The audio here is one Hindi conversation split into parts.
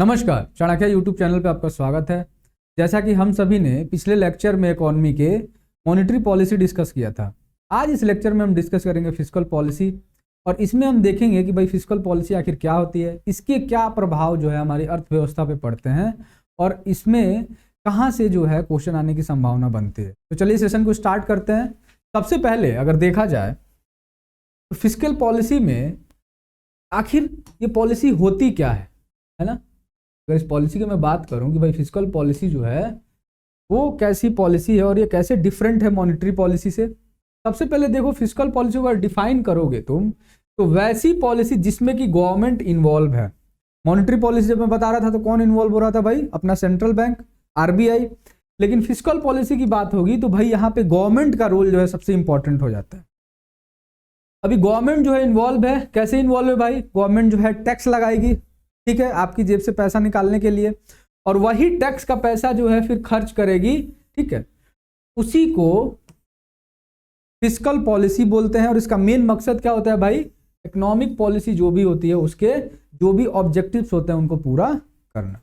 नमस्कार, चाणक्य यूट्यूब चैनल पे आपका स्वागत है। जैसा कि हम सभी ने पिछले लेक्चर में इकोनॉमी के मॉनेटरी पॉलिसी डिस्कस किया था, आज इस लेक्चर में हम डिस्कस करेंगे फिस्कल पॉलिसी। और इसमें हम देखेंगे कि भाई फिस्कल पॉलिसी आखिर क्या होती है, इसके क्या प्रभाव जो है हमारी अर्थव्यवस्था पे पड़ते हैं और इसमें कहाँ से जो है क्वेश्चन आने की संभावना बनती है। तो चलिए सेशन को स्टार्ट करते हैं। सबसे पहले अगर देखा जाए तो फिस्कल पॉलिसी में आखिर ये पॉलिसी होती क्या है ना। अगर इस पॉलिसी की मैं बात करूं कि भाई फिस्कल पॉलिसी जो है वो कैसी पॉलिसी है और ये कैसे डिफरेंट है मॉनेटरी पॉलिसी से। सबसे पहले देखो, फिस्कल पॉलिसी को अगर डिफाइन करोगे तुम तो वैसी पॉलिसी जिसमें कि गवर्नमेंट इन्वॉल्व है। मॉनेटरी पॉलिसी जब मैं बता रहा था तो कौन इन्वॉल्व हो रहा था भाई, अपना सेंट्रल बैंक आरबीआई। लेकिन फिस्कल पॉलिसी की बात होगी तो भाई यहाँ पे गवर्नमेंट का रोल जो है सबसे इंपॉर्टेंट हो जाता है। अभी गवर्नमेंट जो है इन्वॉल्व है, कैसे इन्वॉल्व है भाई, गवर्नमेंट जो है टैक्स लगाएगी, ठीक है, आपकी जेब से पैसा निकालने के लिए, और वही टैक्स का पैसा जो है फिर खर्च करेगी, ठीक है। उसी को फिस्कल पॉलिसी बोलते हैं। और इसका मेन मकसद क्या होता है भाई, इकोनॉमिक पॉलिसी जो भी होती है उसके जो भी ऑब्जेक्टिव्स होते हैं उनको पूरा करना।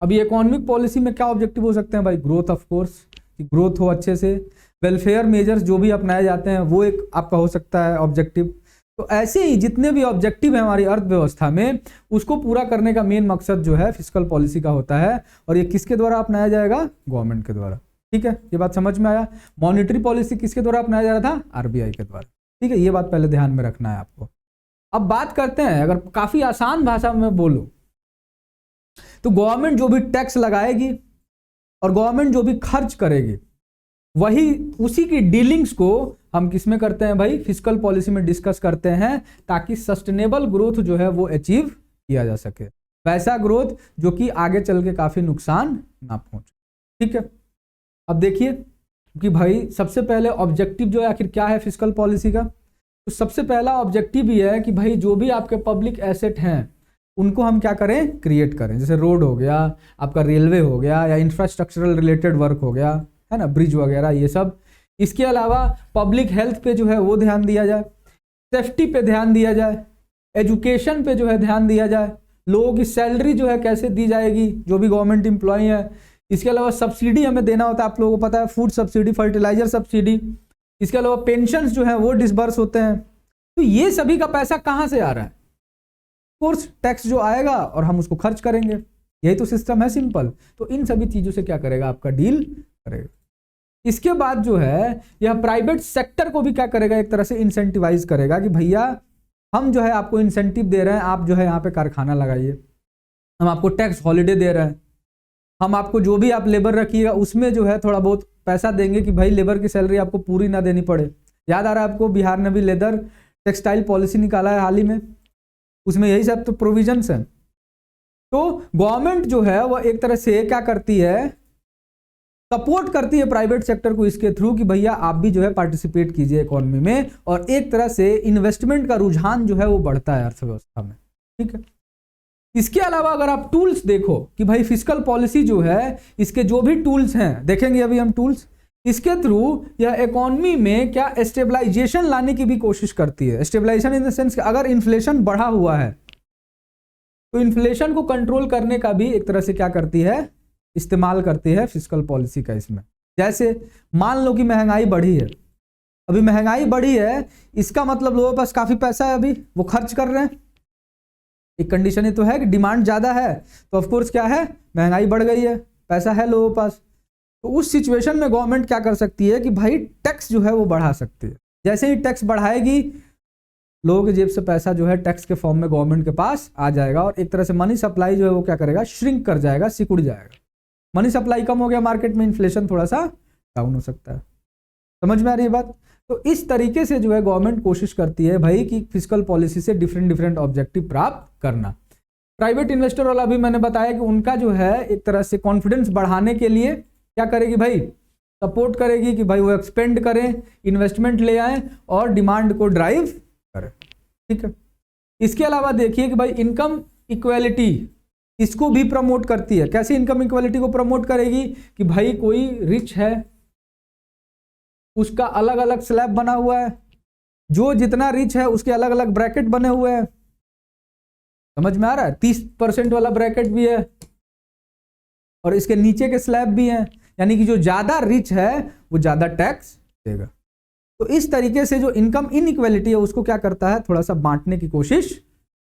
अभी इकोनॉमिक पॉलिसी में क्या ऑब्जेक्टिव हो सकते हैं भाई, ग्रोथ, ऑफ कोर्स, ग्रोथ हो अच्छे से। वेलफेयर मेजर्स जो भी अपनाए जाते हैं वो एक आपका हो सकता है ऑब्जेक्टिव। तो ऐसे ही जितने भी ऑब्जेक्टिव है हमारी अर्थव्यवस्था में उसको पूरा करने का मेन मकसद जो है फिस्कल पॉलिसी का होता है। और ये किसके द्वारा अपनाया जाएगा, गवर्नमेंट के द्वारा, ठीक है। ये बात समझ में आया। मॉनेटरी पॉलिसी किसके द्वारा अपनाया जा रहा था, आरबीआई के द्वारा, ठीक है। ये बात पहले ध्यान में रखना है आपको। अब बात करते हैं, अगर काफी आसान भाषा में बोलूं तो गवर्नमेंट जो भी टैक्स लगाएगी और गवर्नमेंट जो भी खर्च करेगी वही उसी की डीलिंग्स को हम किस में करते हैं भाई, फिस्कल पॉलिसी में डिस्कस करते हैं, ताकि सस्टेनेबल ग्रोथ जो है वो अचीव किया जा सके। वैसा ग्रोथ जो कि आगे चल के काफी नुकसान ना पहुंचे, ठीक है। अब देखिए कि भाई सबसे पहले ऑब्जेक्टिव जो है आखिर क्या है फिस्कल पॉलिसी का। तो सबसे पहला ऑब्जेक्टिव ये है कि भाई जो भी आपके पब्लिक एसेट हैं उनको हम क्या करें, क्रिएट करें। जैसे रोड हो गया, आपका रेलवे हो गया, या इंफ्रास्ट्रक्चरल रिलेटेड वर्क हो गया, है ना, ब्रिज वगैरह ये सब। इसके अलावा पब्लिक हेल्थ पे जो है वो ध्यान दिया जाए, सेफ्टी पे ध्यान दिया जाए, एजुकेशन पे जो है ध्यान दिया जाए, लोगों की सैलरी जो है कैसे दी जाएगी जो भी गवर्नमेंट एम्प्लॉय है। इसके अलावा सब्सिडी हमें देना होता है, आप लोगों को पता है, फूड सब्सिडी, फर्टिलाइजर सब्सिडी। इसके अलावा पेंशन जो है वो डिसबर्स होते हैं। तो ये सभी का पैसा कहाँ से आ रहा है, कोर्स टैक्स जो आएगा और हम उसको खर्च करेंगे। यही तो सिस्टम है, सिंपल। तो इन सभी चीजों से क्या करेगा, आपका डील करेगा। इसके बाद जो है यह प्राइवेट सेक्टर को भी क्या करेगा, एक तरह से इंसेंटिवाइज करेगा कि भैया हम जो है आपको इंसेंटिव दे रहे हैं, आप जो है यहाँ पे कारखाना लगाइए, हम आपको टैक्स हॉलिडे दे रहे हैं, हम आपको जो भी आप लेबर रखिएगा उसमें जो है थोड़ा बहुत पैसा देंगे कि भाई लेबर की सैलरी आपको पूरी ना देनी पड़े। याद आ रहा है आपको, बिहार ने भी लेदर टेक्सटाइल पॉलिसी निकाला है हाल ही में, उसमें यही सब तो प्रोविजंस हैं। तो गवर्नमेंट जो है वह एक तरह से क्या करती है, सपोर्ट करती है प्राइवेट सेक्टर को इसके थ्रू कि भैया आप भी जो है पार्टिसिपेट कीजिए इकोनॉमी में, और एक तरह से इन्वेस्टमेंट का रुझान जो है वो बढ़ता है अर्थव्यवस्था में, ठीक है। इसके अलावा अगर आप टूल्स देखो कि भाई फिस्कल पॉलिसी जो है इसके जो भी टूल्स हैं, देखेंगे अभी हम टूल्स, इसके थ्रू यह इकोनॉमी में क्या स्टेबलाइजेशन लाने की भी कोशिश करती है। स्टेबलाइजेशन इन द सेंस कि अगर इन्फ्लेशन बढ़ा हुआ है तो इन्फ्लेशन को कंट्रोल करने का भी एक तरह से क्या करती है, इस्तेमाल करती है फिस्कल पॉलिसी का इसमें। जैसे मान लो कि महंगाई बढ़ी है, अभी महंगाई बढ़ी है, इसका मतलब लोगों के पास काफी पैसा है, अभी वो खर्च कर रहे हैं। एक कंडीशन ये तो है कि डिमांड ज्यादा है तो ऑफ कोर्स क्या है, महंगाई बढ़ गई है, पैसा है लोगों के पास। तो उस सिचुएशन में गवर्नमेंट क्या कर सकती है कि भाई टैक्स जो है वो बढ़ा सकती है। जैसे ही टैक्स बढ़ाएगी लोगों की जेब से पैसा जो है टैक्स के फॉर्म में गवर्नमेंट के पास आ जाएगा, और एक तरह से मनी सप्लाई जो है वो क्या करेगा, श्रिंक कर जाएगा, सिकुड़ जाएगा। मनी सप्लाई कम हो गया मार्केट में, इन्फ्लेशन थोड़ा सा डाउन हो सकता है। समझ में आ रही है बात। तो इस तरीके से जो है गवर्नमेंट कोशिश करती है भाई कि फिस्कल पॉलिसी से डिफरेंट डिफरेंट ऑब्जेक्टिव प्राप्त करना। प्राइवेट इन्वेस्टर वाला भी मैंने बताया कि उनका जो है एक तरह से कॉन्फिडेंस बढ़ाने के लिए क्या करेगी भाई, सपोर्ट करेगी कि भाई वो एक्सपेंड करें, इन्वेस्टमेंट ले आए और डिमांड को ड्राइव करें, ठीक है। इसके अलावा देखिए कि भाई इनकम इक्वेलिटी इसको भी प्रमोट करती है। कैसे इनकम इक्वालिटी को प्रमोट करेगी कि भाई कोई रिच है उसका अलग अलग स्लैब बना हुआ है, जो जितना रिच है उसके अलग अलग ब्रैकेट बने हुए हैं, समझ में आ रहा है? 30% वाला ब्रैकेट भी है और इसके नीचे के स्लैब भी हैं, यानी कि जो ज्यादा रिच है वो ज्यादा टैक्स देगा। तो इस तरीके से जो इनकम इनइक्वालिटी है उसको क्या करता है, थोड़ा सा बांटने की कोशिश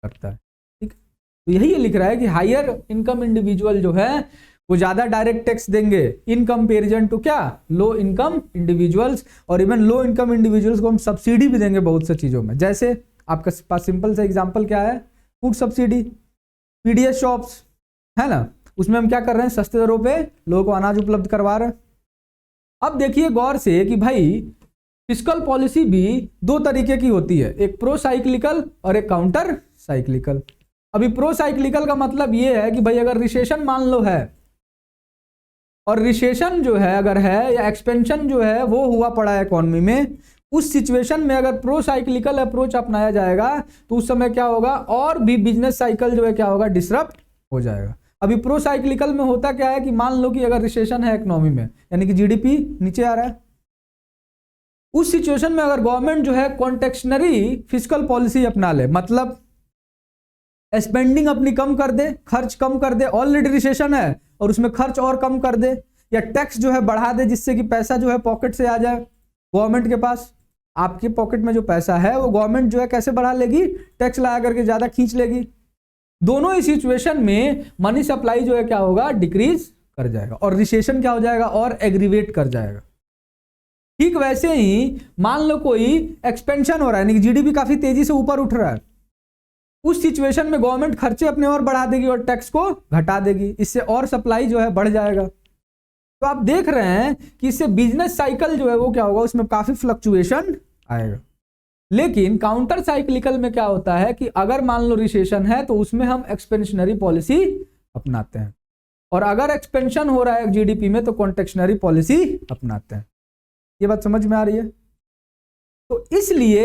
करता है। ठीक, तो यही लिख रहा है कि हायर इनकम इंडिविजुअल जो है वो ज्यादा डायरेक्ट टैक्स देंगे इन कंपेरिजन टू क्या, लो इनकम इंडिविजुअल्स। और इवन लो इनकम इंडिविजुअल्स को हम सब्सिडी भी देंगे बहुत सी चीजों में। जैसे आपके पास सिंपल सा एग्जांपल क्या है, फूड सब्सिडी, पीडीएस शॉप्स है ना, उसमें हम क्या कर रहे हैं, सस्ते दरों पे लोगों को अनाज उपलब्ध करवा रहे हैं। अब देखिए गौर से कि भाई फिस्कल पॉलिसी भी दो तरीके की होती है, एक प्रो साइक्लिकल और एक काउंटर साइक्लिकल। अभी प्रो साइक्लिकल का मतलब ये है कि भाई अगर रिसेशन मान लो है और रिसेशन जो है अगर है या एक्सपेंशन जो है वो हुआ पड़ा है इकोनॉमी में, उस सिचुएशन में अगर प्रो साइक्लिकल अप्रोच अपनाया जाएगा तो उस समय क्या होगा, और भी बिजनेस साइकिल जो है क्या होगा, डिसरप्ट हो जाएगा। अभी प्रो साइक्लिकल में होता क्या है कि मान लो कि अगर रिसेशन है इकोनॉमी में, यानी कि जीडीपी नीचे आ रहा है, उस सिचुएशन में अगर गवर्नमेंट जो है कॉन्टेक्शनरी फिस्कल पॉलिसी अपना ले, मतलब स्पेंडिंग अपनी कम कर दे, खर्च कम कर दे, ऑलरेडी रिसेशन है और उसमें खर्च और कम कर दे, या टैक्स जो है बढ़ा दे जिससे कि पैसा जो है पॉकेट से आ जाए गवर्नमेंट के पास। आपके पॉकेट में जो पैसा है वो गवर्नमेंट जो है कैसे बढ़ा लेगी, टैक्स लगा करके ज्यादा खींच लेगी। दोनों ही सिचुएशन में मनी सप्लाई जो है क्या होगा, डिक्रीज कर जाएगा और रिसेशन क्या हो जाएगा, और एग्रीवेट कर जाएगा। ठीक वैसे ही मान लो कोई एक्सपेंशन हो रहा है, यानी कि जीडीपी काफी तेजी से ऊपर उठ रहा है, उस सिचुएशन में गवर्नमेंट खर्चे अपने और बढ़ा देगी और टैक्स को घटा देगी, इससे और सप्लाई जो है बढ़ जाएगा। तो आप देख रहे हैं कि इससे बिजनेस साइकिल जो है वो क्या होगा, उसमें काफी फ्लक्चुएशन आएगा। लेकिन काउंटर साइक्लिकल में क्या होता है कि अगर मान लो रिसेशन है तो उसमें हम एक्सपेंशनरी पॉलिसी अपनाते हैं, और अगर एक्सपेंशन हो रहा है जीडीपी में तो कॉन्ट्रैक्शनरी पॉलिसी अपनाते हैं। ये बात समझ में आ रही है? तो इसलिए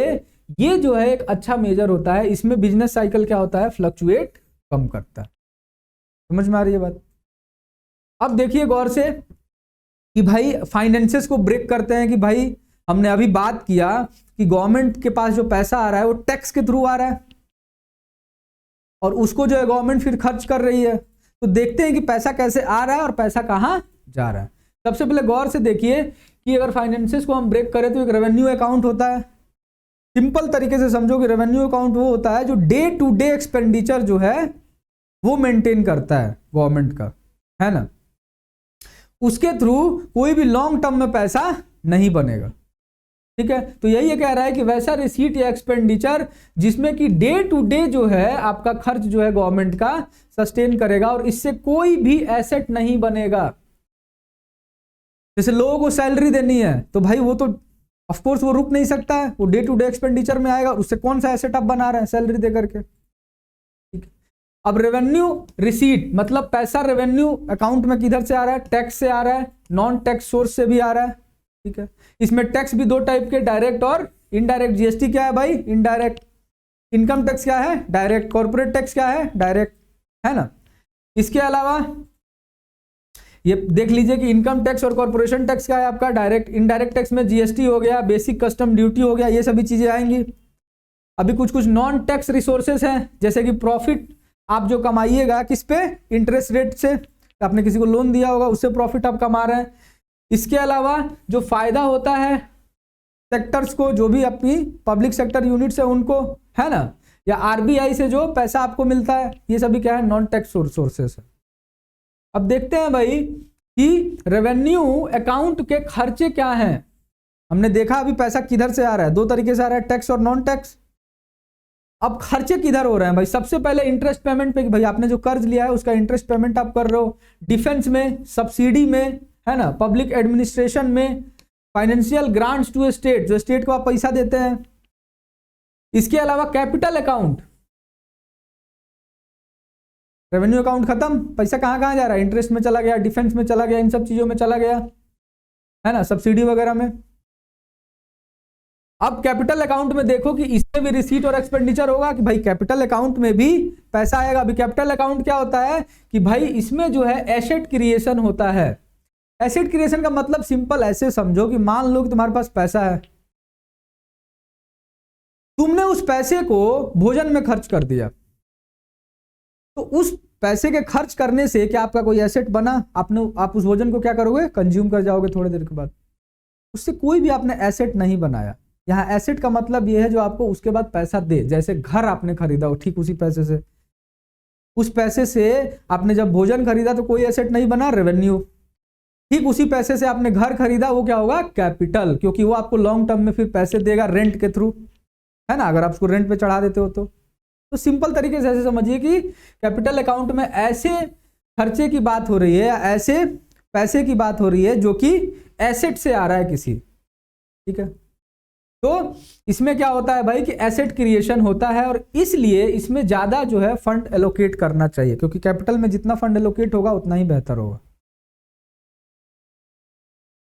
ये जो है एक अच्छा मेजर होता है, इसमें बिजनेस साइकिल क्या होता है, फ्लक्चुएट कम करता है। समझ में आ रही है बात? अब देखिए गौर से कि भाई फाइनेंसेस को ब्रेक करते हैं कि भाई हमने अभी बात किया कि गवर्नमेंट के पास जो पैसा आ रहा है वो टैक्स के थ्रू आ रहा है और उसको जो है गवर्नमेंट फिर खर्च कर रही है। तो देखते हैं कि पैसा कैसे आ रहा है और पैसा कहां जा रहा है। सबसे पहले गौर से देखिए कि अगर फाइनेंसेस को हम ब्रेक करें तो एक रेवेन्यू अकाउंट होता है। सिंपल तरीके से समझो कि रेवेन्यू अकाउंट वो होता है जो डे टू डे एक्सपेंडिचर जो है वो मेंटेन करता है गवर्नमेंट का, है ना। उसके थ्रू कोई भी लॉन्ग टर्म में पैसा नहीं बनेगा, ठीक है। तो यही कह रहा है कि वैसा रिसीट या एक्सपेंडिचर जिसमें कि डे टू डे जो है आपका खर्च जो है गवर्नमेंट का सस्टेन करेगा और इससे कोई भी एसेट नहीं बनेगा। जैसे लोगों को सैलरी देनी है तो भाई वो तो ऑफ कोर्स वो रुक नहीं सकता है, वो डे टू डे एक्सपेंडिचर में आएगा, उससे कौन सा एसेट आप बना रहे हैं, सैलरी दे करके, ठीक है। अब रेवेन्यू रिसीट मतलब पैसा रेवेन्यू अकाउंट में किधर से आ रहा है, टैक्स से आ रहा है, नॉन टैक्स सोर्स से भी आ रहा है, ठीक है। इसमें टैक्स भी दो टाइप के, डायरेक्ट और इनडायरेक्ट। जीएसटी क्या है भाई, इनडायरेक्ट। इनकम टैक्स क्या है, डायरेक्ट। कॉर्पोरेट टैक्स क्या है, डायरेक्ट, है ना। इसके अलावा ये देख लीजिए कि इनकम टैक्स और कॉर्पोरेशन टैक्स क्या है आपका, डायरेक्ट। इनडायरेक्ट टैक्स में जीएसटी हो गया, बेसिक कस्टम ड्यूटी हो गया, ये सभी चीजें आएंगी। अभी कुछ कुछ नॉन टैक्स रिसोर्सेस हैं, जैसे कि प्रॉफिट आप जो कमाइएगा किस पे, इंटरेस्ट रेट से, आपने किसी को लोन दिया होगा उससे प्रॉफिट आप कमा रहे हैं। इसके अलावा जो फायदा होता है सेक्टर्स को, जो भी अपनी पब्लिक सेक्टर यूनिट्स है उनको, है ना, या आरबीआई से जो पैसा आपको मिलता है, ये सभी क्या है, नॉन टैक्स सोर्सेस है। अब देखते हैं भाई कि रेवेन्यू अकाउंट के खर्चे क्या हैं। हमने देखा अभी पैसा किधर से आ रहा है, दो तरीके से आ रहा है, टैक्स और नॉन टैक्स। अब खर्चे किधर हो रहे हैं भाई, सबसे पहले इंटरेस्ट पेमेंट पे, कि भाई आपने जो कर्ज लिया है उसका इंटरेस्ट पेमेंट आप कर रहे हो, डिफेंस में, सब्सिडी में, है ना, पब्लिक एडमिनिस्ट्रेशन में, फाइनेंशियल ग्रांट्स टू स्टेट, जो स्टेट को आप पैसा देते हैं। इसके अलावा कैपिटल अकाउंट, रेवेन्यू अकाउंट खत्म, पैसा कहां कहां जा रहा है, इंटरेस्ट में चला गया, डिफेंस में चला गया, इन सब चीजों में चला गया, है ना, सब्सिडी वगैरह में। अब कैपिटल अकाउंट में देखो कि इसमें भी रिसीट और एक्सपेंडिचर होगा, कि भाई कैपिटल अकाउंट में भी पैसा आएगा। अभी कैपिटल अकाउंट क्या होता है कि भाई इसमें जो है एसेट क्रिएशन होता है। एसेट क्रिएशन का मतलब सिंपल ऐसे समझो कि मान लो कि तुम्हारे पास पैसा है, तुमने उस पैसे को भोजन में खर्च कर दिया, तो उस पैसे के खर्च करने से क्या आपका कोई एसेट बना? आप उस भोजन को क्या करोगे? कंज्यूम कर जाओगे थोड़ी देर के बाद। उससे कोई भी आपने एसेट नहीं बनाया। यहाँ एसेट का मतलब ये है जो आपको उसके बाद पैसा दे। जैसे घर आपने खरीदा हो, ठीक उसी पैसे से, उस पैसे से आपने जब भोजन खरीदा तो कोई एसेट नहीं बना, रेवेन्यू। ठीक उसी पैसे से आपने घर खरीदा, वो क्या होगा? कैपिटल, क्योंकि वो आपको लॉन्ग टर्म में फिर पैसे देगा रेंट के थ्रू, है ना, अगर आप उसको रेंट पे चढ़ा देते हो तो सिंपल तरीके से ऐसे समझिए कि कैपिटल अकाउंट में ऐसे खर्चे की बात हो रही है, ऐसे पैसे की बात हो रही है जो कि एसेट से आ रहा है किसी, ठीक है। तो इसमें क्या होता है भाई कि एसेट क्रिएशन होता है, और इसलिए इसमें ज्यादा जो है फंड एलोकेट करना चाहिए, क्योंकि कैपिटल में जितना फंड एलोकेट होगा उतना ही बेहतर होगा।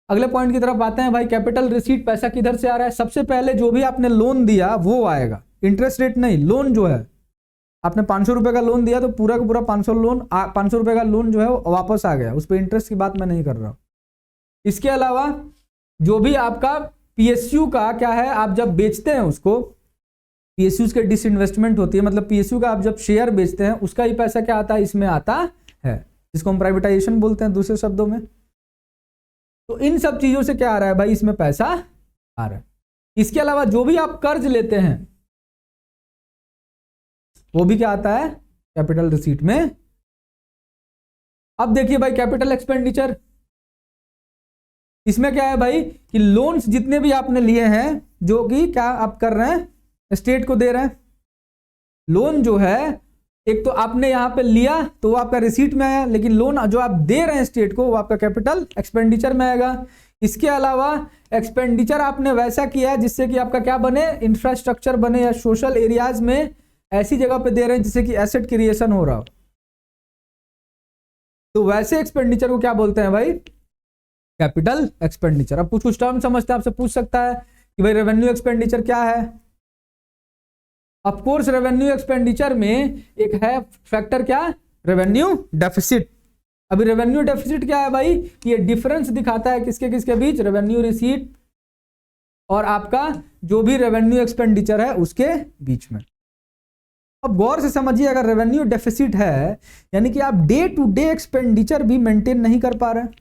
अगले पॉइंट की तरफ आते हैं भाई। कैपिटल रिसीट, पैसा किधर से आ रहा है? सबसे पहले जो भी आपने लोन दिया वो आएगा, इंटरेस्ट रेट नहीं, लोन जो है आपने 500 रुपए का लोन दिया तो पूरा का पूरा 500 रुपए का लोन जो है वो वापस आ गया, उस पर इंटरेस्ट की बात मैं नहीं कर रहा हूं। इसके अलावा जो भी आपका पीएसयू का क्या है, आप जब बेचते हैं उसको, पीएसयू के डिसइन्वेस्टमेंट होती है, मतलब पीएसयू का आप जब शेयर बेचते हैं उसका ही पैसा क्या आता है? इसमें आता है, जिसको हम प्राइवेटाइजेशन बोलते हैं दूसरे शब्दों में। तो इन सब चीजों से क्या आ रहा है भाई? इसमें पैसा आ रहा है। इसके अलावा जो भी आप कर्ज लेते हैं वो भी क्या आता है? कैपिटल रिसीट में। अब देखिए भाई कैपिटल एक्सपेंडिचर, इसमें क्या है भाई कि लोन्स जितने भी आपने लिए हैं, जो कि क्या आप कर रहे हैं? स्टेट को दे रहे हैं। लोन जो है एक तो आपने यहां पे लिया तो वो आपका रिसीट में आया, लेकिन लोन जो आप दे रहे हैं स्टेट को वो आपका कैपिटल एक्सपेंडिचर में आएगा। इसके अलावा एक्सपेंडिचर आपने वैसा किया जिससे कि आपका क्या बने? इंफ्रास्ट्रक्चर बने, या सोशल एरियाज में ऐसी जगह पे दे रहे हैं जिससे कि एसेट क्रिएशन हो रहा हो, तो वैसे एक्सपेंडिचर को क्या बोलते हैं भाई? Capital expenditure. अब कुछ टर्म समझते हैं, आपसे पूछ सकता है कि भाई रेवेन्यू एक्सपेंडिचर क्या है? ऑफ कोर्स रेवेन्यू एक्सपेंडिचर में एक है फैक्टर, क्या? Revenue deficit. अभी रेवेन्यू डेफिसिट क्या है भाई? ये डिफरेंस दिखाता है किसके किसके बीच? रेवेन्यू रिसीट और आपका जो भी रेवेन्यू एक्सपेंडिचर है उसके बीच में। अब गौर से समझिए, अगर रेवेन्यू डेफिसिट है यानी कि आप डे टू डे एक्सपेंडिचर भी मेंटेन नहीं कर पा रहे हैं,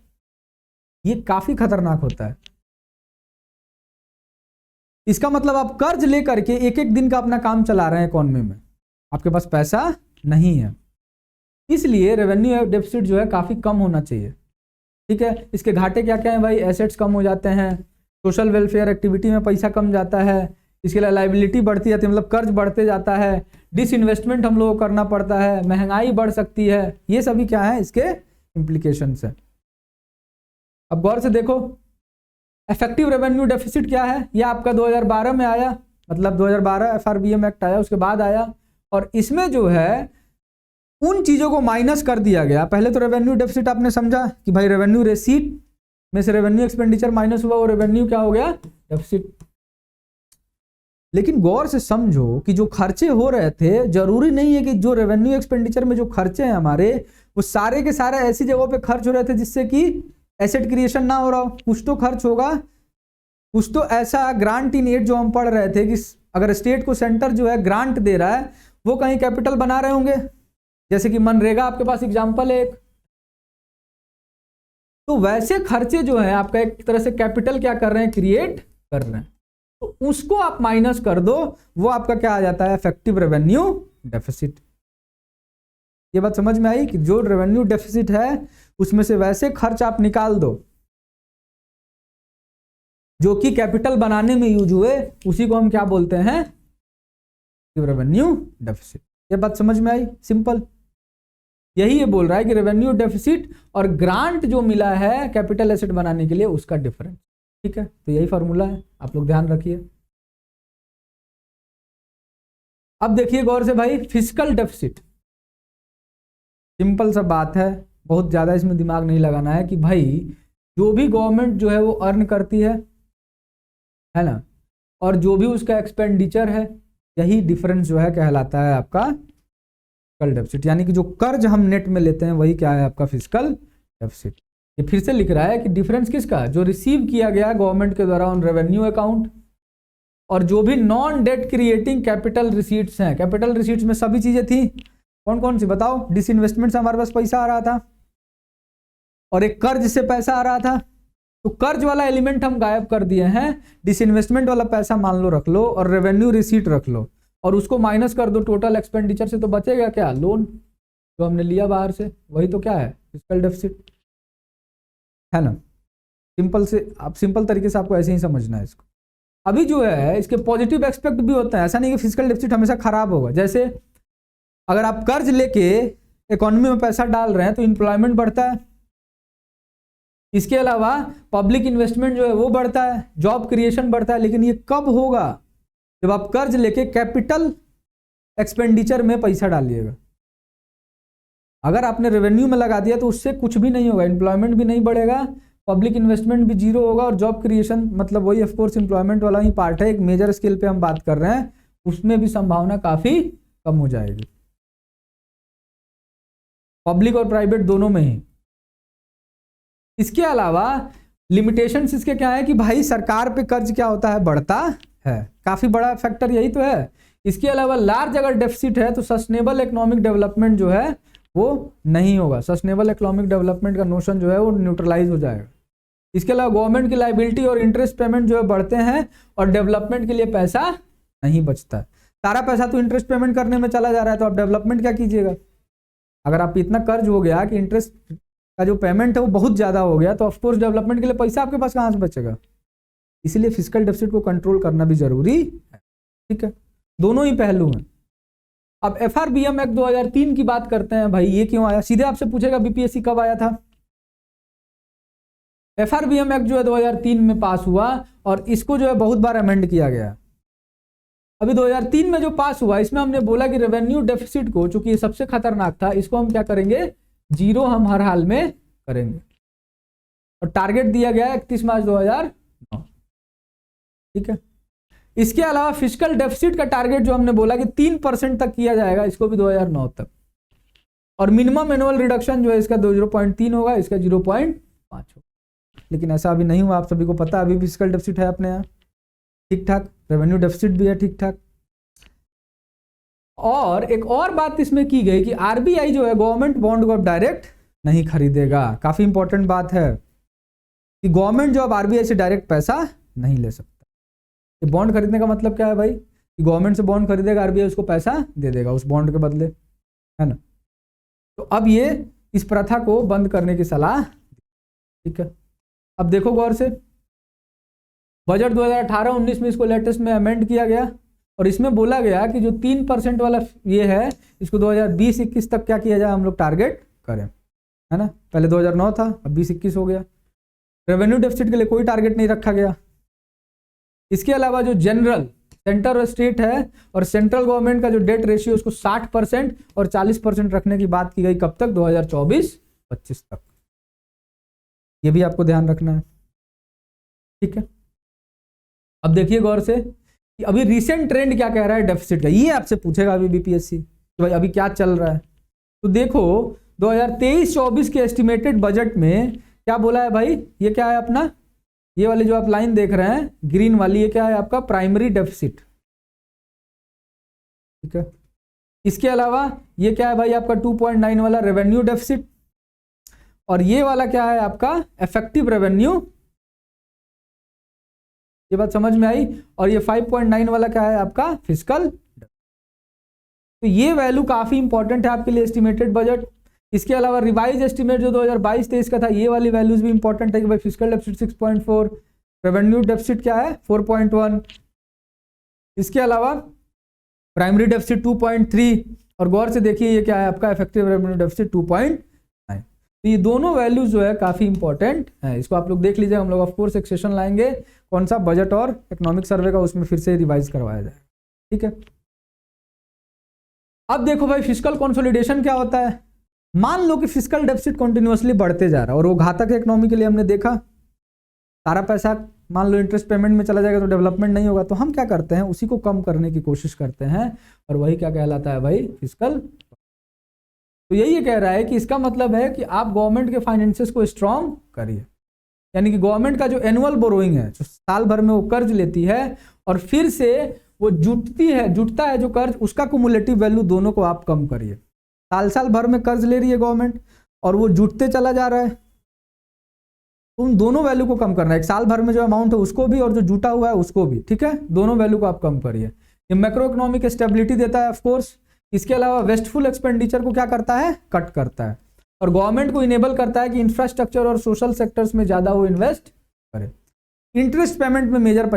ये काफी खतरनाक होता है। इसका मतलब आप कर्ज लेकर के एक एक दिन का अपना काम चला रहे हैं इकोनॉमी में, आपके पास पैसा नहीं है। इसलिए रेवेन्यू डेफिसिट जो है काफी कम होना चाहिए, ठीक है। इसके घाटे क्या क्या है भाई? एसेट्स कम हो जाते हैं, सोशल वेलफेयर एक्टिविटी में पैसा कम जाता है, इसके लिए लाइबिलिटी बढ़ती जाती है, मतलब कर्ज बढ़ते जाता है, डिसइन्वेस्टमेंट हम लोगों को करना पड़ता है, महंगाई बढ़ सकती है, ये सभी क्या है इसके इम्प्लीकेशंस है। अब गौर से देखो, इफेक्टिव रेवेन्यू डेफिसिट क्या है? ये आपका 2012 में आया, मतलब 2012 एफआरबीएम एक्ट आया, उसके बाद आया, और इसमें जो है उन चीजों को माइनस कर दिया गया। पहले तो रेवेन्यू डेफिसिट आपने समझा कि भाई रेवेन्यू रिसीट में से रेवेन्यू एक्सपेंडिचर माइनस हुआ, वो रेवेन्यू क्या हो गया? डेफिसिट। लेकिन गौर से समझो कि जो खर्चे हो रहे थे, जरूरी नहीं है कि जो रेवेन्यू एक्सपेंडिचर में जो खर्चे हैं हमारे, वो सारे के सारे ऐसी जगहों पे खर्च हो रहे थे जिससे कि एसेट क्रिएशन ना हो रहा हो। कुछ तो खर्च होगा, कुछ तो ऐसा ग्रांट इन एड जो हम पढ़ रहे थे कि अगर स्टेट को सेंटर जो है ग्रांट दे रहा है, वो कहीं कैपिटल बना रहे होंगे, जैसे कि मनरेगा आपके पास एग्जाम्पल है एक। तो वैसे खर्चे जो है आपका एक तरह से कैपिटल क्या कर रहे हैं? क्रिएट कर रहे हैं। तो उसको आप माइनस कर दो, वो आपका क्या आ जाता है? Effective revenue deficit. ये बात समझ में आई कि जो रेवेन्यू डेफिसिट है उसमें से वैसे खर्च आप निकाल दो जो कि कैपिटल बनाने में यूज हुए, उसी को हम क्या बोलते हैं? Revenue deficit. ये बात समझ में आई? सिंपल यही ये बोल रहा है कि रेवेन्यू डेफिसिट और ग्रांट जो मिला है कैपिटल एसेट बनाने के लिए, उसका डिफरेंस, ठीक है। तो यही फॉर्मूला है, आप लोग ध्यान रखिए। अब देखिए गौर से भाई, फिस्कल डेफिसिट। सिंपल सा बात है, बहुत ज्यादा इसमें दिमाग नहीं लगाना है कि भाई जो भी गवर्नमेंट जो है वो अर्न करती है ना, और जो भी उसका एक्सपेंडिचर है, यही डिफरेंस जो है कहलाता है आपका फिस्कल डेफिसिट। यानी कि जो कर्ज हम नेट में लेते हैं वही क्या है? आपका फिस्कल डेफिसिट। ये फिर से लिख रहा है कि डिफरेंस किसका? जो रिसीव किया गया गवर्नमेंट के द्वारा ऑन रेवेन्यू अकाउंट, और जो भी non debt creating capital receipts हैं। कैपिटल रिसीट्स में सभी चीजें थी, कौन कौन सी बताओ? डिसइन्वेस्टमेंट से हमारे पास पैसा आ रहा था और एक कर्ज से पैसा आ रहा था, तो कर्ज वाला एलिमेंट हम गायब कर दिए हैं, डिसइन्वेस्टमेंट वाला पैसा मान लो रख लो और रेवेन्यू रिसीट रख लो और उसको माइनस कर दो टोटल एक्सपेंडिचर से, तो बचेगा क्या? लोन जो हमने लिया बाहर से, वही तो क्या है? फिस्कल डेफिसिट है ना। सिंपल से आप सिंपल तरीके से आपको ऐसे ही समझना है इसको। अभी जो है इसके पॉजिटिव एस्पेक्ट भी होता है, ऐसा नहीं कि फिस्कल डेफिसिट हमेशा खराब होगा। जैसे अगर आप कर्ज लेके इकोनॉमी में पैसा डाल रहे हैं तो इंप्लॉयमेंट बढ़ता है, इसके अलावा पब्लिक इन्वेस्टमेंट जो है वो बढ़ता है, जॉब क्रिएशन बढ़ता है। लेकिन ये कब होगा? जब आप कर्ज लेके कैपिटल एक्सपेंडिचर में पैसा डालिएगा। अगर आपने रेवेन्यू में लगा दिया तो उससे कुछ भी नहीं होगा, एम्प्लॉयमेंट भी नहीं बढ़ेगा, पब्लिक इन्वेस्टमेंट भी जीरो होगा और जॉब क्रिएशन मतलब वही ऑफ कोर्स एम्प्लॉयमेंट वाला ही पार्ट है, एक मेजर स्केल पे हम बात कर रहे हैं, उसमें भी संभावना काफी कम हो जाएगी, पब्लिक और प्राइवेट दोनों में ही। इसके अलावा लिमिटेशंस इसके क्या है कि भाई सरकार पे कर्ज क्या होता है? बढ़ता है, काफी बड़ा फैक्टर यही तो है। इसके अलावा लार्ज अगर डेफिसिट है तो सस्टेनेबल इकोनॉमिक डेवलपमेंट जो है वो नहीं होगा, सस्टेनेबल इकोनॉमिक डेवलपमेंट का नोशन जो है वो न्यूट्रलाइज हो जाएगा। इसके अलावा गवर्नमेंट की लायबिलिटी और इंटरेस्ट पेमेंट जो है बढ़ते हैं और डेवलपमेंट के लिए पैसा नहीं बचता है। सारा पैसा तो इंटरेस्ट पेमेंट करने में चला जा रहा है, तो आप डेवलपमेंट क्या कीजिएगा? अगर आप इतना कर्ज हो गया कि इंटरेस्ट का जो पेमेंट है वो बहुत ज्यादा हो गया, तो ऑफकोर्स डेवलपमेंट के लिए पैसा आपके पास कहां से बचेगा? इसलिए फिस्कल डेफिसिट को कंट्रोल करना भी जरूरी है। ठीक है, दोनों ही पहलू हैं। अब एफआरबीएम एक्ट 2003 की बात करते हैं। भाई ये क्यों आया? सीधे आपसे पूछेगा बीपीएससी कब आया था। एफआरबीएम एक्ट जो है 2003 में पास हुआ और इसको जो है बहुत बार अमेंड किया गया। अभी 2003 में जो पास हुआ इसमें हमने बोला कि रेवेन्यू डेफिसिट को, चूंकि ये सबसे खतरनाक था, इसको हम क्या करेंगे? जीरो हम हर हाल में करेंगे और टारगेट दिया गया 31 मार्च 2009। ठीक है, इसके अलावा फिस्कल डेफिसिट का टारगेट जो हमने बोला कि 3% तक किया जाएगा, इसको भी 2009 तक, और मिनिमम एनुअल रिडक्शन जो है इसका 0.3 होगा, इसका 0.5 होगा। लेकिन ऐसा अभी नहीं हुआ, आप सभी को पता है अभी फिस्कल डेफिसिट है अपने यहाँ ठीक ठाक, रेवेन्यू डेफिसिट भी है ठीक ठाक। और एक और बात इसमें की गई कि आरबीआई जो है गवर्नमेंट बॉन्ड को अब डायरेक्ट नहीं खरीदेगा। काफी इंपॉर्टेंट बात है कि गवर्नमेंट जो अब आरबीआई से डायरेक्ट पैसा नहीं ले सकता। ये बॉन्ड खरीदने का मतलब क्या है भाई? कि गवर्नमेंट से बॉन्ड खरीदेगा, आरबीआई उसको पैसा दे देगा उस बॉन्ड के बदले, है ना। तो अब ये इस प्रथा को बंद करने की सलाह। ठीक है, अब देखो गौर से, बजट 2018-19 में इसको लेटेस्ट में अमेंड किया गया और इसमें बोला गया कि जो 3% वाला ये है इसको 2020-21 तक क्या किया जाए, हम लोग टारगेट करें, है ना। पहले 2009 था, अब 2021 हो गया। रेवेन्यू डेफिसिट के लिए कोई टारगेट नहीं रखा गया। इसके अलावा जो जनरल सेंटर और स्टेट है और सेंट्रल गवर्नमेंट का जो डेट रेशियो उसको 60% और 40% रखने की बात की गई। कब तक? 2024-25 तक। ये भी आपको ध्यान रखना है। ठीक है, अब देखिए गौर से कि अभी रिसेंट ट्रेंड क्या कह रहा है डेफिसिट का, ये आपसे पूछेगा अभी बीपीएससी कि भाई अभी क्या चल रहा है। तो देखो 2023-24 के एस्टिमेटेड बजट में क्या बोला है भाई? ये क्या है अपना, ये वाली जो आप लाइन देख रहे हैं ग्रीन वाली, ये क्या है आपका? Primary deficit. ठीक है, इसके अलावा ये क्या है भाई आपका? 2.9 वाला रेवेन्यू डेफिसिट, और ये वाला क्या है आपका? Effective revenue. ये बात समझ में आई? और ये 5.9 वाला क्या है आपका? फिस्कल। तो ये वैल्यू काफी इंपॉर्टेंट है आपके लिए एस्टिमेटेड बजट। इसके अलावा रिवाइज एस्टिमेट जो 2022-23 का था, ये वाली वैल्यूज भी इंपॉर्टेंट है कि भाई फिस्कल डेफिसिट 6.4, रेवेन्यू डेफिसिट क्या है? 4.1। इसके अलावा प्राइमरी डेफिसिट 2.3, और गौर से देखिए ये क्या है आपका? Effective revenue deficit 2.9। तो ये दोनों वैल्यूज जो है काफी इंपॉर्टेंट है, इसको आप लोग देख लीजिए। हम लोग ऑफ कोर्स एक सेशन लाएंगे कौन सा, बजट और इकोनॉमिक सर्वे का, उसमें फिर से रिवाइज करवाया जाए। ठीक है, अब देखो भाई फिस्कल कंसोलिडेशन क्या होता है। मान लो कि फिस्कल डेफिसिट कंटिन्यूअसली बढ़ते जा रहा है और वो घातक है इकोनॉमी के लिए, हमने देखा। सारा पैसा मान लो इंटरेस्ट पेमेंट में चला जाएगा तो डेवलपमेंट नहीं होगा। तो हम क्या करते हैं? उसी को कम करने की कोशिश करते हैं, और वही क्या कहलाता है भाई? फिस्कल। तो यही कह रहा है कि इसका मतलब है कि आप गवर्नमेंट के फाइनेंसेस को स्ट्रांग करिए, यानी कि गवर्नमेंट का जो एनुअल बोरोइंग है, जो साल भर में वो कर्ज लेती है और फिर से वो जुटता है जो कर्ज, उसका कुमुलेटिव वैल्यू दोनों को आप कम करिए। साल साल भर में कर्ज ले रही है गवर्नमेंट और वो जुटते चला जा रहा है। उन दोनों वैल्यू को कम करना है, एक साल भर में जो अमाउंट है उसको भी और जो जुटा हुआ है उसको भी, ठीक है, दोनों वैल्यू को आप कम करिए। ये मैक्रो इकोनॉमिक स्टेबिलिटी देता है ऑफ कोर्स। इसके अलावा वेस्टफुल एक्सपेंडिचर को क्या करता है, कट करता है, और गवर्नमेंट को इनेबल करता है कि इंफ्रास्ट्रक्चर और सोशल सेक्टर्स में ज्यादा वो इन्वेस्ट करे। इंटरेस्ट पेमेंट में मेजर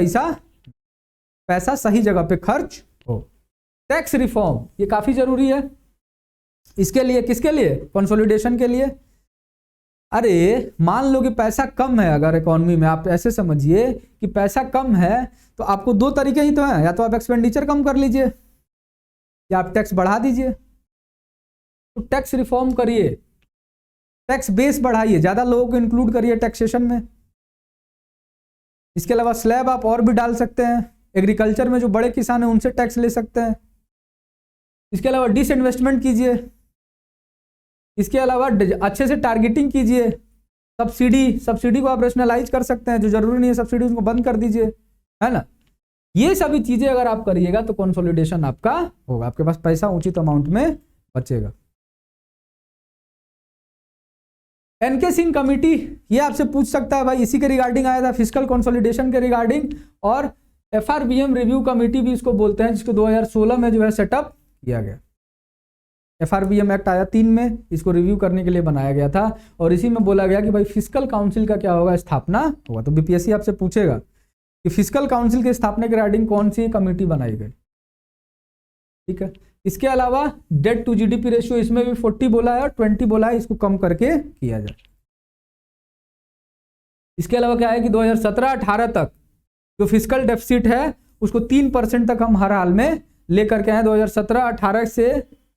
पैसा सही जगह पे खर्च हो। टैक्स रिफॉर्म ये काफी जरूरी है। इसके लिए, किसके लिए, कंसोलिडेशन के लिए। अरे मान लो कि पैसा कम है अगर इकोनॉमी में, आप ऐसे समझिए कि पैसा कम है तो आपको दो तरीके ही तो हैं, या तो आप एक्सपेंडिचर कम कर लीजिए या आप टैक्स बढ़ा दीजिए। तो टैक्स रिफॉर्म करिए, टैक्स बेस बढ़ाइए, ज्यादा लोगों को इंक्लूड करिए टैक्सेशन में। इसके अलावा स्लैब आप और भी डाल सकते हैं, एग्रीकल्चर में जो बड़े किसान हैं उनसे टैक्स ले सकते हैं। इसके अलावा डिसइन्वेस्टमेंट कीजिए। इसके अलावा अच्छे से टारगेटिंग कीजिए। सब्सिडी को आप रेशनलाइज कर सकते हैं, जो जरूरी नहीं है सब्सिडी उसको बंद कर दीजिए, है ना। ये सभी चीजें अगर आप करिएगा तो कंसोलिडेशन आपका होगा, आपके पास पैसा उचित अमाउंट में बचेगा। एनके सिंह कमेटी, ये आपसे पूछ सकता है भाई, इसी के रिगार्डिंग आया था, फिस्कल कंसोलिडेशन के रिगार्डिंग। और एफआरबीएम रिव्यू कमेटी भी इसको बोलते हैं, जिसको 2016 में जो है सेटअप किया गया। एफआरबीएम एक्ट आया 3 में, इसको रिव्यू करने के लिए बनाया गया था, और इसी में बोला गया कि भाई फिस्कल काउंसिल का क्या होगा, स्थापना होगा। तो बीपीएससी आपसे पूछेगा कि फिस्कल काउंसिल के स्थापना के रिगार्डिंग कौन सी कमेटी बनाई गई, ठीक है। इसके अलावा डेट टू जीडीपी रेशियो, इसमें भी 40 बोला है और 20 बोला है, इसको कम करके किया जाए। इसके अलावा क्या है कि 2017-18 तक जो फिस्कल डेफिसिट है उसको 3% तक हम हर हाल में लेकर के आए। 2017-18 से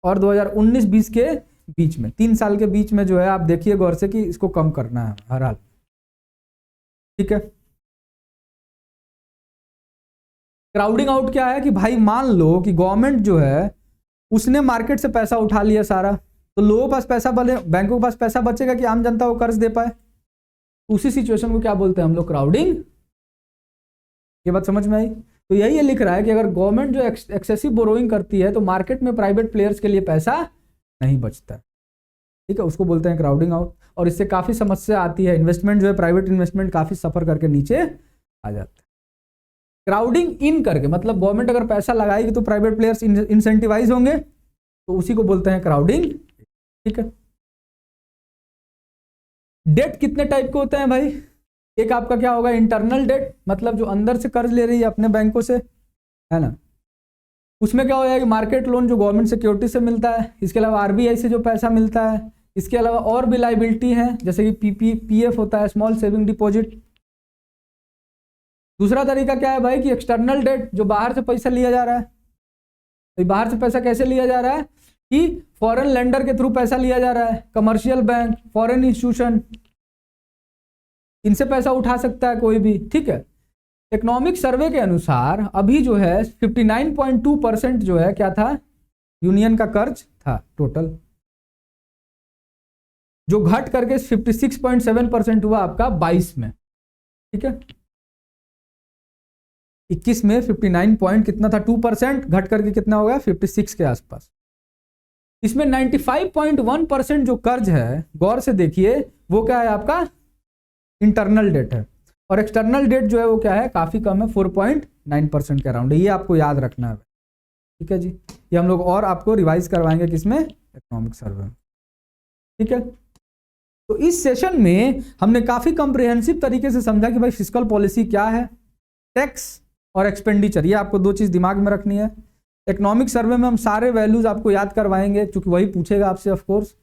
और 2019-20 के बीच में, 3 साल के बीच में जो है आप देखिए गौर से कि इसको कम करना है हर हाल, ठीक है। क्राउडिंग आउट क्या है कि भाई मान लो कि गवर्नमेंट जो है उसने मार्केट से पैसा उठा लिया सारा, तो लोगों के पास पैसा बने, बैंकों के पास पैसा बचेगा कि आम जनता को कर्ज दे पाए। उसी सिचुएशन को क्या बोलते हैं हम लोग, क्राउडिंग। ये बात समझ में आई। तो यही ये लिख रहा है कि अगर गवर्नमेंट जो एक्सेसिव बोरोइंग करती है तो मार्केट में प्राइवेट प्लेयर्स के लिए पैसा नहीं बचता, ठीक है, उसको बोलते हैं क्राउडिंग आउट। और इससे काफी समस्या आती है, इन्वेस्टमेंट जो है, प्राइवेट इन्वेस्टमेंट काफी सफर करके नीचे आ जाता है। क्राउडिंग इन करके मतलब गवर्नमेंट अगर पैसा लगाएगी तो प्राइवेट प्लेयर्स इंसेंटिवाइज होंगे, तो उसी को बोलते हैं क्राउडिंग, ठीक है। डेट कितने टाइप के होते हैं भाई, एक आपका क्या होगा, इंटरनल डेट, मतलब जो अंदर से कर्ज ले रही है अपने बैंकों से, है ना। उसमें क्या हो जाएगा, मार्केट लोन जो गवर्नमेंट सिक्योरिटी से मिलता है। इसके अलावा आरबीआई से जो पैसा मिलता है। इसके अलावा और भी लाइबिलिटी है, जैसे कि पीएफ होता है, स्मॉल सेविंग डिपॉजिट। दूसरा तरीका क्या है भाई कि एक्सटर्नल डेट, जो बाहर से पैसा लिया जा रहा है। तो बाहर से पैसा कैसे लिया जा रहा है कि फॉरेन लेंडर के थ्रू पैसा लिया जा रहा है, कमर्शियल बैंक, फॉरेन इंस्टीट्यूशन, इनसे पैसा उठा सकता है कोई भी, ठीक है। इकोनॉमिक सर्वे के अनुसार अभी जो है 59.2% जो है क्या था, यूनियन का कर्ज था टोटल, जो घट करके 56.7% हुआ आपका 22 में, ठीक है। 21 में 59 पॉइंट कितना था, 2%, घट करके कितना हो गया 56 के आसपास। इसमें 95.1% जो कर्ज है, गौर से देखिए, वो क्या है आपका इंटरनल डेट है, और एक्सटर्नल डेट जो है वो क्या है, काफी कम है, 4.9% के अराउंड है। ये आपको याद रखना है, ठीक है जी। ये हम लोग और आपको रिवाइज करवाएंगे किसमें, इकोनॉमिक सर्वे में, ठीक है। तो इस सेशन में हमने काफी कॉम्प्रिहेंसिव तरीके से समझा कि भाई फिस्कल पॉलिसी क्या है, टैक्स और एक्सपेंडिचर, ये आपको दो चीज दिमाग में रखनी है। इकोनॉमिक सर्वे में हम सारे वैल्यूज आपको याद करवाएंगे, क्योंकि वही पूछेगा आपसे ऑफ कोर्स।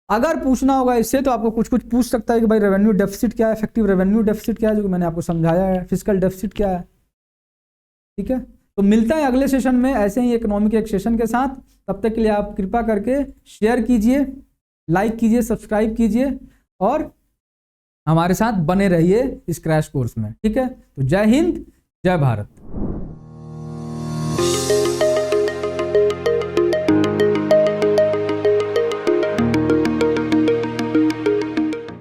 अगर पूछना होगा इससे तो आपको कुछ कुछ पूछ सकता है कि भाई रेवेन्यू डेफिसिट क्या है, इफेक्टिव रेवेन्यू डेफिसिट क्या है, जो कि मैंने आपको समझाया है, फिस्कल डेफिसिट क्या है, ठीक है। तो मिलता है अगले सेशन में ऐसे ही इकोनॉमिक एक सेशन के साथ। तब तक के लिए आप कृपा करके शेयर कीजिए, लाइक कीजिए, सब्सक्राइब कीजिए और हमारे साथ बने रहिए इस क्रैश कोर्स में, ठीक है। तो जय हिंद, जय भारत।